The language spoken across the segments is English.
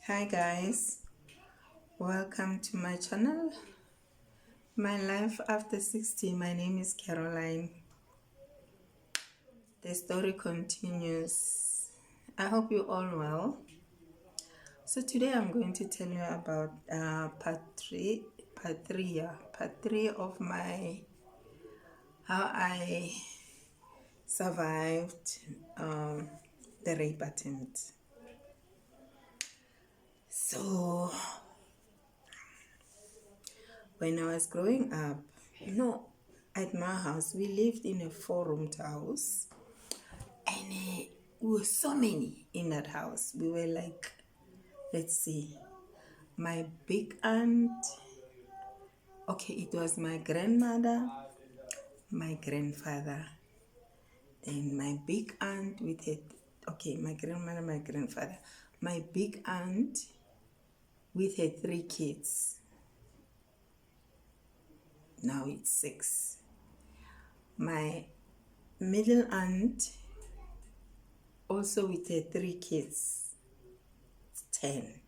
Hi guys, welcome to my channel. My life after 60. My name is Caroline. The story continues. I hope you're all well. So today I'm going to tell you about part three of my how I survived the rape attempt. So when I was growing up, at my house, we lived in a four-roomed house, and we were so many in that house. We were like, let's see, my big aunt, okay, it was my grandmother, my grandfather, then my big aunt with it, okay, my grandmother, my grandfather, my big aunt with her 3 kids. Now it's 6. My middle aunt also with her 3 kids, 10.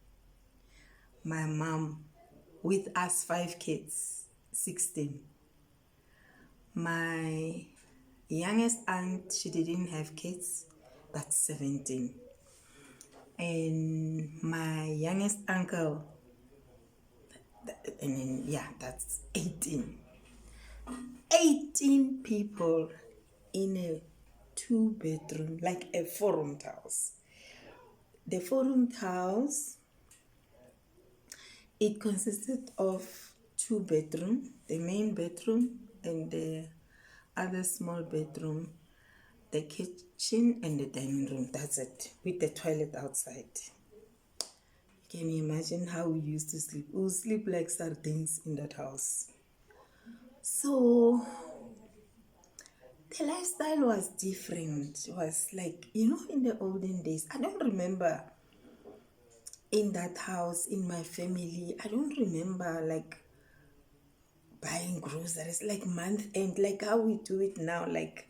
My mom with us 5 kids, 16. My youngest aunt, she didn't have kids, that's 17. And my youngest uncle, and then, that's 18. 18 people in a 2-bedroom, like a 4-roomed house. The 4-roomed house, it consisted of 2 bedrooms, the main bedroom and the other small bedroom, the kitchen and the dining room. That's it, with the toilet outside. Can you imagine how we used to sleep? We would sleep like sardines in that house. So the lifestyle was different. It was like, in the olden days, I don't remember in that house, in my family, I don't remember like buying groceries, like month end, like how we do it now, like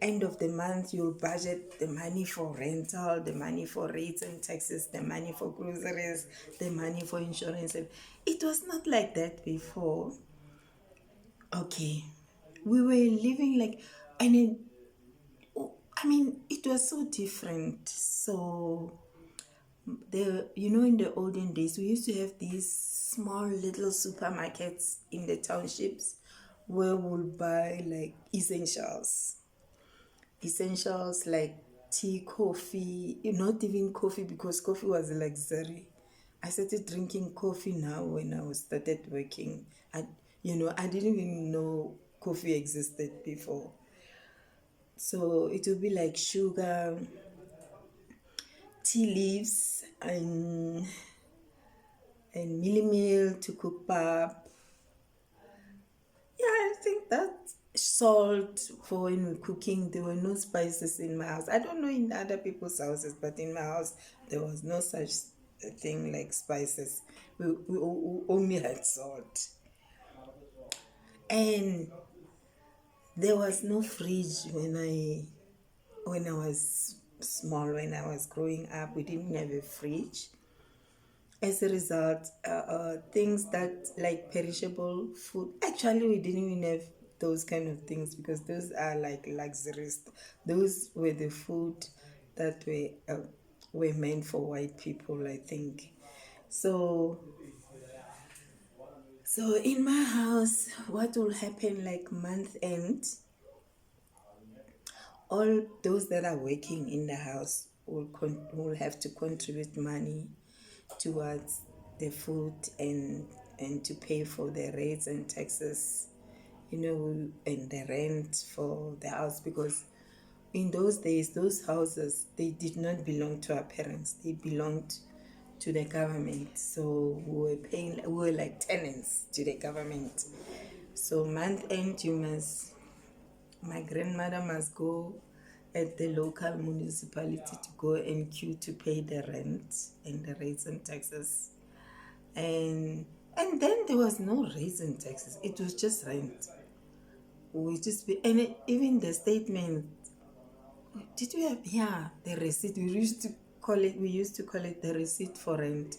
end of the month, you'll budget the money for rental, the money for rates and taxes, the money for groceries, the money for insurance. It was not like that before. Okay, we were living like, and it was so different. So in the olden days, we used to have these small little supermarkets in the townships where we'll buy like essentials like tea, coffee, not even coffee, because coffee was a luxury. I started drinking coffee now when I started working. I didn't even know coffee existed before. So it would be like sugar, tea leaves, and mealie meal to cook pap. Yeah, I think that salt for when we're cooking. There were no spices in my house. I don't know in other people's houses, but in my house there was no such thing like spices. We only had salt. And there was no fridge when I was small. When I was growing up, we didn't have a fridge. As a result, things that like perishable food, actually we didn't even have those kind of things, because those are like luxuries. Those were the food that were meant for white people, I think. So in my house, what will happen like month end, all those that are working in the house will have to contribute money towards the food and to pay for the rates and taxes, and the rent for the house, because in those days those houses, they did not belong to our parents, they belonged to the government. So we were like tenants to the government. So month end, my grandmother must go at the local municipality to go and queue to pay the rent and the rates and taxes. And then there was no rates and taxes. It was just rent. Even the statement, did we have, the receipt? We used to we used to call it the receipt for rent.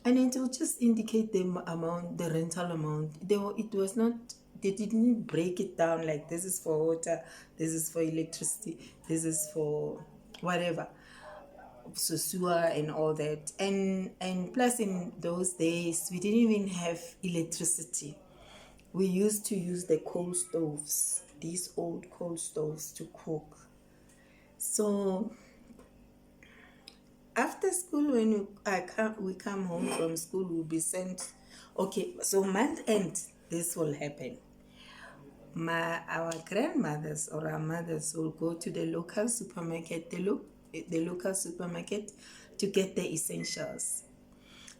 And it will just indicate the amount, the rental amount. It was not, they didn't break it down like this is for water, this is for electricity, this is for whatever, so sewer and all that. And plus in those days, we didn't even have electricity. We used to use the coal stoves, these old coal stoves to cook. So after school, when we come home from school, we'll be sent. Okay, so month end, this will happen. Our grandmothers or our mothers will go to the local supermarket, the local supermarket, to get the essentials,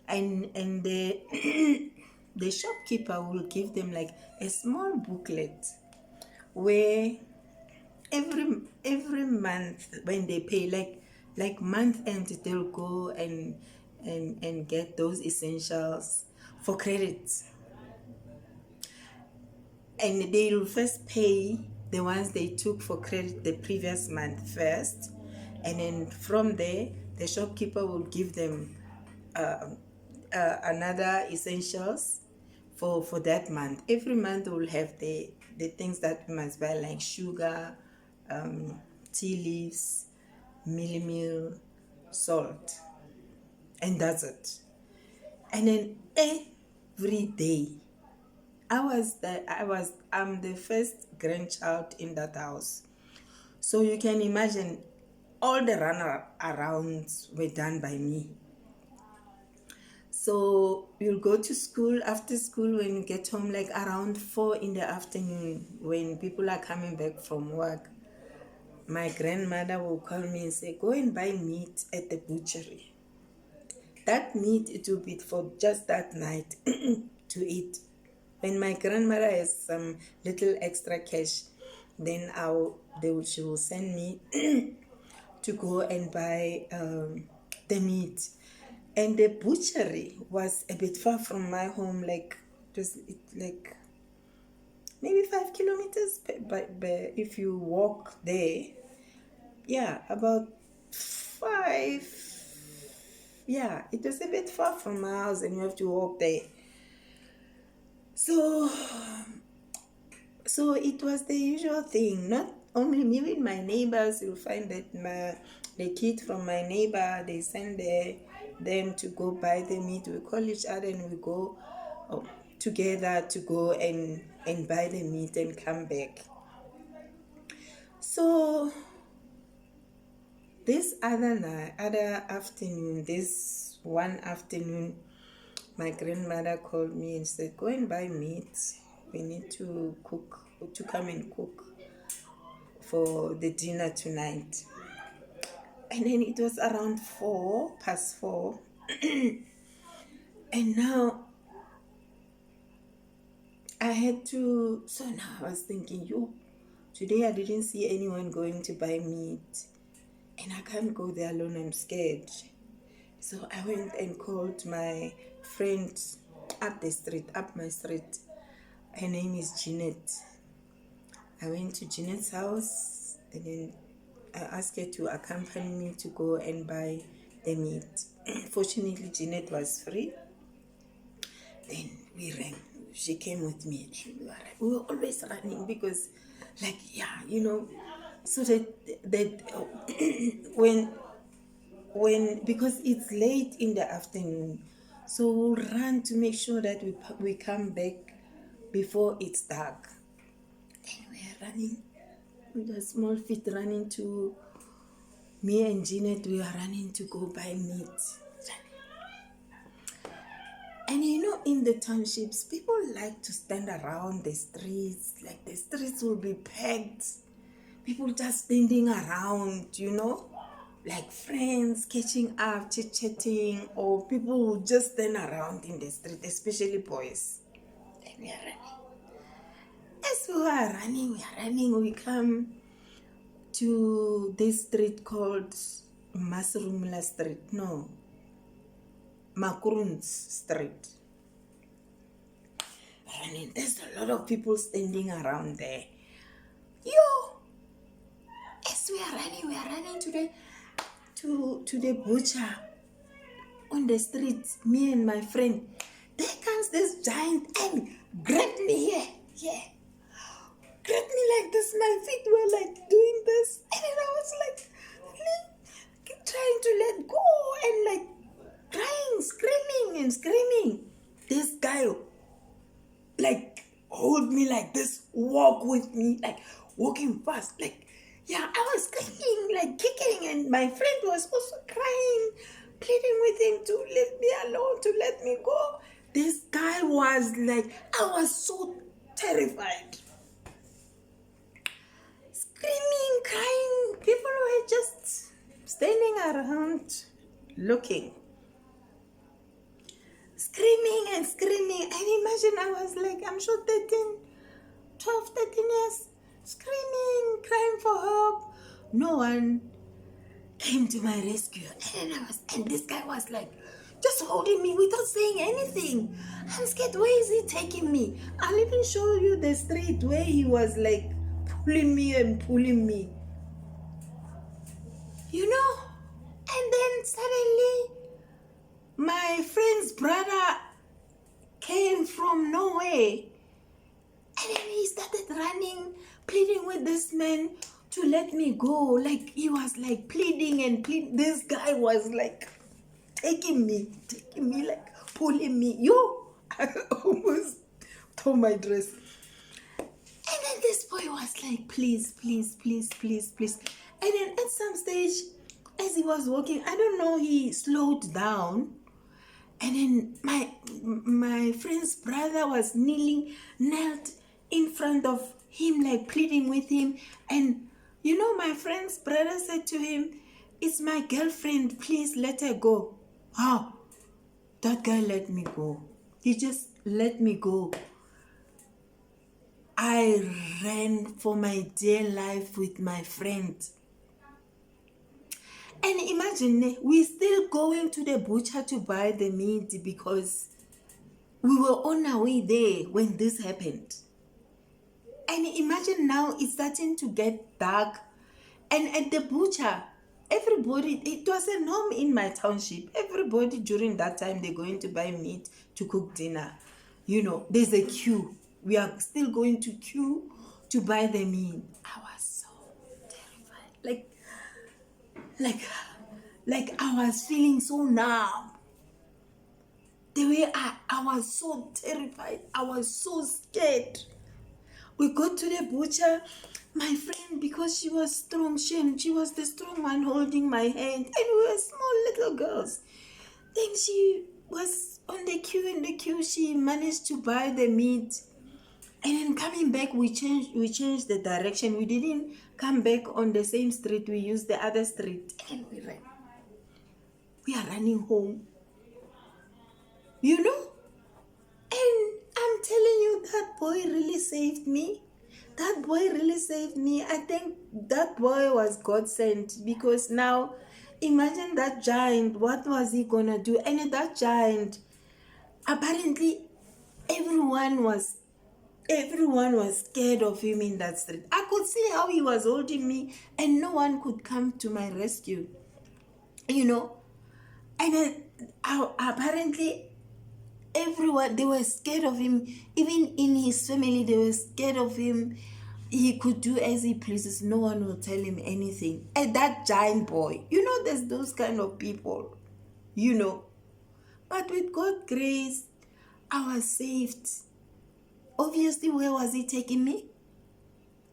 and the the shopkeeper will give them like a small booklet where every month when they pay, like month end, they'll go and get those essentials for credit, and they'll first pay the ones they took for credit the previous month first, and then from there the shopkeeper will give them another essentials for that month. Every month we'll have the things that we must buy, like sugar, tea leaves, meal, salt, and that's it. And then every day, I'm the first grandchild in that house, so you can imagine all the arounds were done by me. So you'll go to school. After school, when you get home, like around 4 in the afternoon, when people are coming back from work, my grandmother will call me and say, go and buy meat at the butchery. That meat, it will be for just that night to eat. When my grandmother has some little extra cash, then she will send me to go and buy the meat. And the butchery was a bit far from my home, like like maybe 5 kilometers. But if you walk there, yeah, about 5. Yeah, it was a bit far from my house, and you have to walk there. So it was the usual thing. Not only me, with my neighbors, you'll find that the kid from my neighbor, they send them to go buy the meat. We call each other and we go together to go and buy the meat and come back. So this this one afternoon, my grandmother called me and said, go and buy meat. We need to come and cook for the dinner tonight. And then it was around 4:04. And now so now I was thinking, today I didn't see anyone going to buy meat. And I can't go there alone, I'm scared. So I went and called my friend up my street. Her name is Jeanette. I went to Jeanette's house and then I asked her to accompany me to go and buy the meat. Fortunately, Jeanette was free. Then we ran. She came with me. We were always running because, so that when because it's late in the afternoon, so we'll run to make sure that we come back before it's dark. And we are running with a small feet, running to me and Jeanette. We are running to go buy meat. And in the townships, people like to stand around the streets. Like the streets will be packed. People just standing around, like friends catching up, chit-chatting, or people will just stand around in the street, especially boys. And we are running. As we are running, we come to this street called Masrumla Street. No, Makurun's Street. Running. There's a lot of people standing around there. As we are running to to the butcher on the street, me and my friend. There comes this giant and grabbed me here, grabbed me like this. My feet were like doing this, and then I was trying to let go and like crying, screaming and screaming. This guy like hold me like this, walk with me, like walking fast, like yeah, I was screaming, like kicking, and my friend was also crying, pleading with him to leave me alone, to let me go. This guy was like, I was so terrified, screaming, crying. People were just standing around looking, screaming and screaming. And imagine I was like, I'm sure 13 years, screaming, crying for help. No one came to my rescue. And this guy was like, just holding me without saying anything. I'm scared. Where is he taking me? I'll even show you the street where he was like pulling me and pulling me. You know? And then suddenly, my friend's brother came from nowhere. And then he started running, pleading with this man to let me go. Like he was like pleading and pleading. This guy was like taking me, like pulling me. Yo, I almost tore my dress. And then this boy was like, please, please, please, please, please. And then at some stage, as he was walking, I don't know, he slowed down. And then my friend's brother was knelt in front of him, like pleading with him. And you know, my friend's brother said to him, it's my girlfriend, please let her go. Oh, that guy let me go. He just let me go. I ran for my dear life with my friend. And imagine, we're still going to the butcher to buy the meat because we were on our way there when this happened. And imagine now it's starting to get dark. And at the butcher, everybody, it was a norm in my township. Everybody during that time, they're going to buy meat to cook dinner. You know, there's a queue. We are still going to queue to buy the meat. I was so terrified. Like I was feeling so numb. The way I was so terrified. I was so scared. We got to the butcher. My friend, because she was strong, she was the strong one holding my hand. And we were small little girls. Then she was on the queue. In the queue, she managed to buy the meat. And then coming back, we changed the direction. We didn't come back on the same street. We used the other street. And we ran. We are running home. You know? And I'm telling you, that boy really saved me. That boy really saved me. I think that boy was God sent, because now imagine that giant. What was he gonna do? And that giant, apparently everyone was scared of him in that street. I could see how he was holding me and no one could come to my rescue. You know? And apparently everyone, they were scared of him. Even in his family, they were scared of him. He could do as he pleases. No one will tell him anything. And that giant boy, you know, there's those kind of people, you know. But with God's grace, I was saved. Obviously, where was he taking me?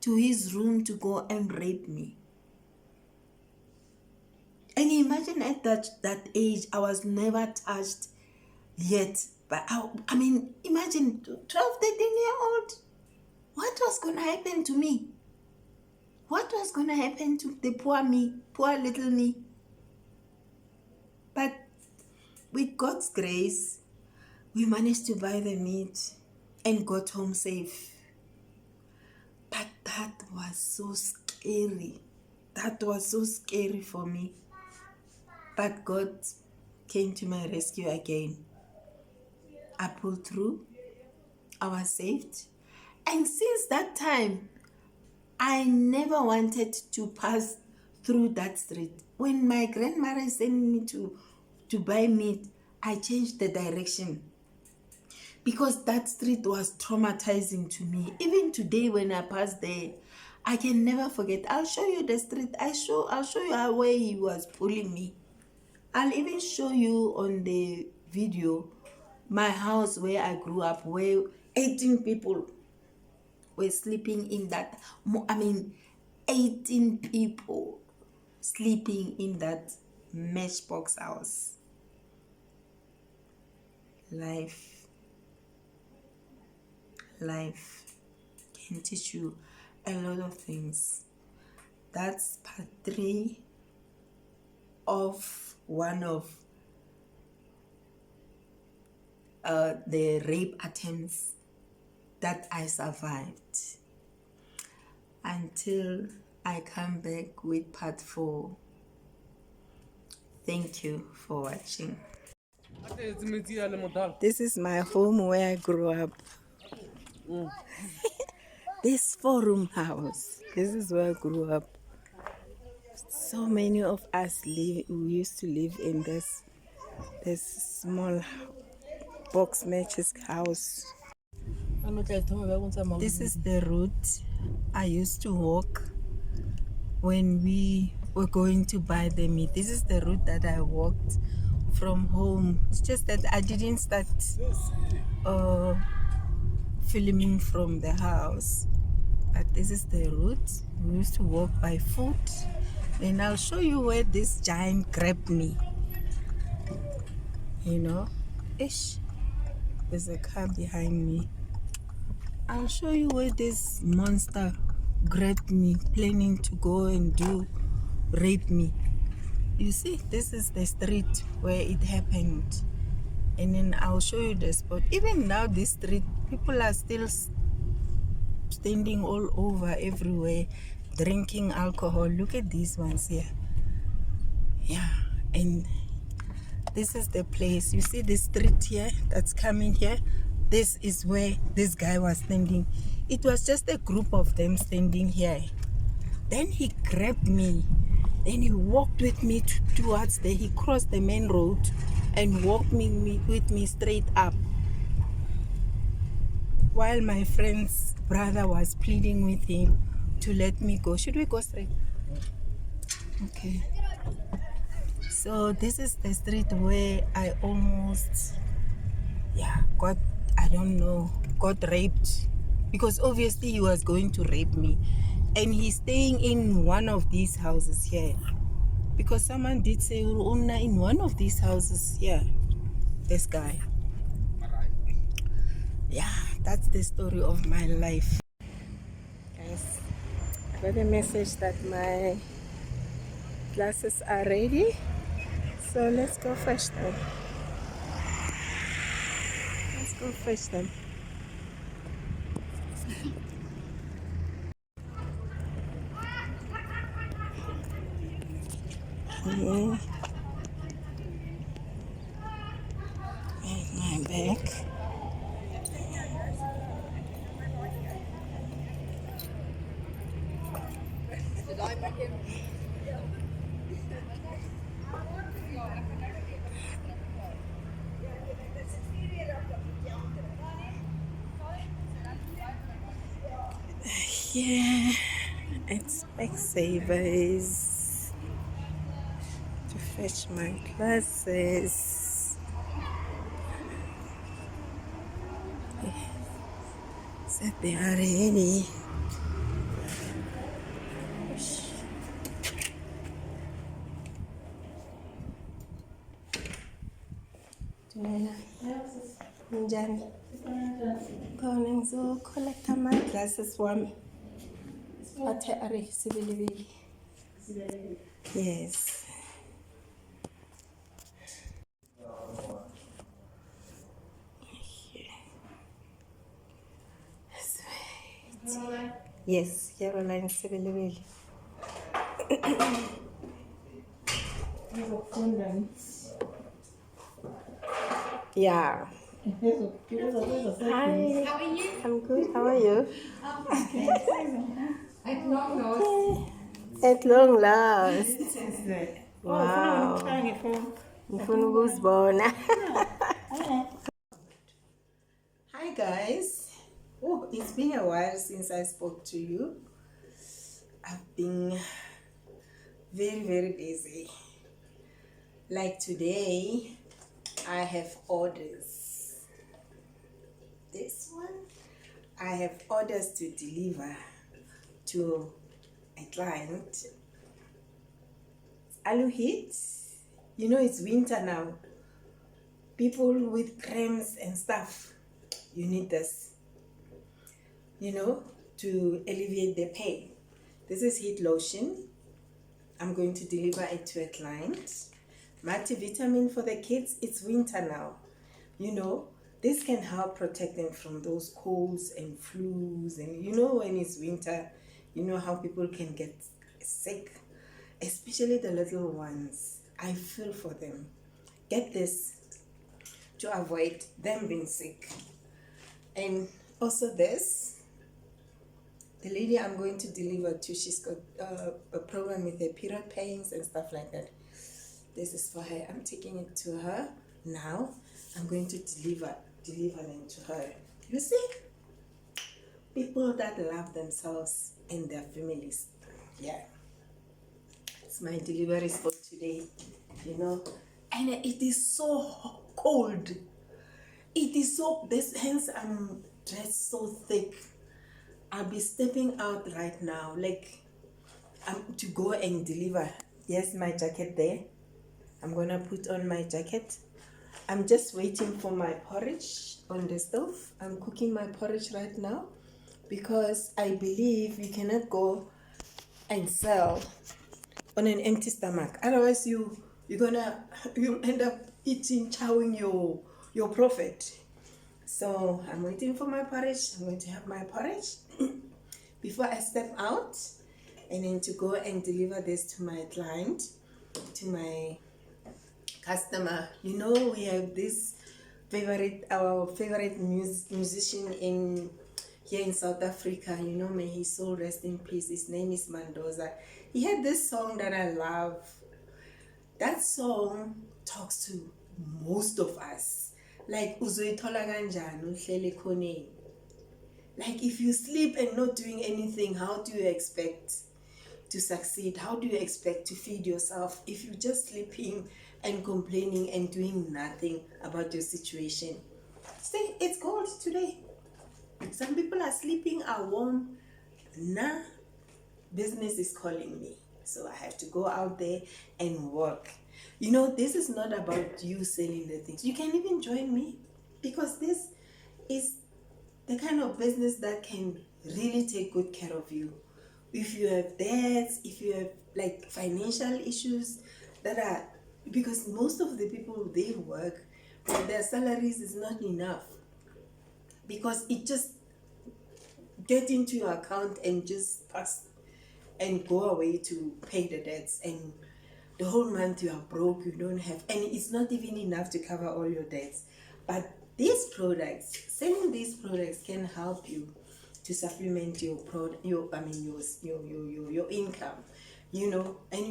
To his room to go and rape me. And imagine at that age, I was never touched yet. But I mean, imagine 12, 13-year-old. What was going to happen to me? What was going to happen to the poor me, poor little me? But with God's grace, we managed to buy the meat and got home safe. But that was so scary. That was so scary for me. But God came to my rescue again. I pulled through. I was saved. And since that time, I never wanted to pass through that street. When my grandmother sent me to buy meat, I changed the direction because that street was traumatizing to me. Even today when I pass there, I can never forget. I'll show you the street. I'll show you how way he was pulling me. I'll even show you on the video my house where I grew up, where 18 people were sleeping in that. 18 people sleeping in that matchbox house. Life can teach you a lot of things. That's part 3 of one of the rape attempts that I survived. Until I come back with part 4. Thank you for watching. This is my home where I grew up. This 4-room house. This is where I grew up. So many of us we used to live in this small box matches house. This is the route I used to walk when we were going to buy the meat. This is the route that I walked from home. It's just that I didn't start filming from the house, but this is the route. We used to walk by foot. And I'll show you where this giant grabbed me. You know, ish, there's a car behind me. I'll show you where this monster grabbed me, planning to go and rape me. You see, this is the street where it happened. And then I'll show you the spot. Even now, this street, people are still standing all over everywhere, drinking alcohol. Look at these ones here. Yeah, and this is the place. You see this street here that's coming here? This is where this guy was standing. It was just a group of them standing here. Then he grabbed me. Then he walked with me towards there. He crossed the main road and walked with me straight up. While my friend's brother was pleading with him to let me go. Should we go straight? Okay. So this is the street where I almost, got raped. Because obviously he was going to rape me. And he's staying in one of these houses here. Because someone did say, in one of these houses here. This guy. Yeah, that's the story of my life. Guys, I got a message that my glasses are ready. So let's go fetch them. Let's go fetch them. Yeah. And my bag. Yeah, it's Specsavers to fetch my glasses. Said they are ready. Njani? Going to collect my glasses for me. Yes. Sweet. Yes, Caroline Sibilivili. Yeah. Hi. How are you? I'm good. How are you? Okay. At long last. Wow. Wow. Ngifuna ukuzibona. Hi guys. Oh, it's been a while since I spoke to you. I've been very busy. Like today, I have orders. This one, I have orders to deliver to a client. Alu heat. You know it's winter now. People with cramps and stuff, you need this, to alleviate their pain. This is heat lotion. I'm going to deliver it to a client. Multivitamin for the kids. It's winter now. This can help protect them from those colds and flus. And when it's winter, how people can get sick, especially the little ones. I feel for them. Get this to avoid them being sick. And also this, the lady I'm going to deliver to, she's got a problem with her period pains and stuff like that. This is for her. I'm taking it to her now. I'm going to deliver them to her. You see, people that love themselves and their families. Yeah, it's my deliveries for today. And it is so cold. It is so, hence I'm dressed so thick. I'll be stepping out right now, to go and deliver. Yes, my jacket there. I'm gonna put on my jacket. I'm just waiting for my porridge on the stove. I'm cooking my porridge right now because I believe you cannot go and sell on an empty stomach. Otherwise, you'll end up chowing your profit. So I'm waiting for my porridge. I'm going to have my porridge before I step out, and then to go and deliver this to my client, to my customer. We have this our favorite musician here in South Africa. May his soul rest in peace. His name is Mandoza. He had this song that I love. That song talks to most of us. Like uzoyithola kanjani uhlele khoneni. Like if you sleep and not doing anything, how do you expect to succeed? How do you expect to feed yourself if you're just sleeping and complaining and doing nothing about your situation? See, it's cold today. Some people are sleeping, are warm. Nah, business is calling me. So I have to go out there and work. This is not about you selling the things. You can even join me, because this is the kind of business that can really take good care of you. If you have debts, if you have financial issues because most of the people, they work, but their salaries is not enough, because it just get into your account and just pass and go away to pay the debts, and the whole month you are broke, you don't have, and it's not even enough to cover all your debts. But selling these products can help you to supplement your income, and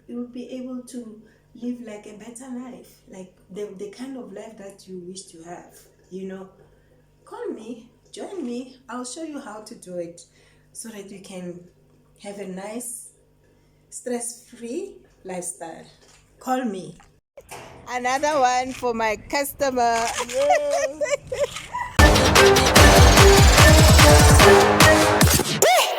you'll be able to live like a better life, like the kind of life that you wish to have. Call me, join me. I'll show you how to do it so that you can have a nice, stress-free lifestyle. Call me. Another one for my customer.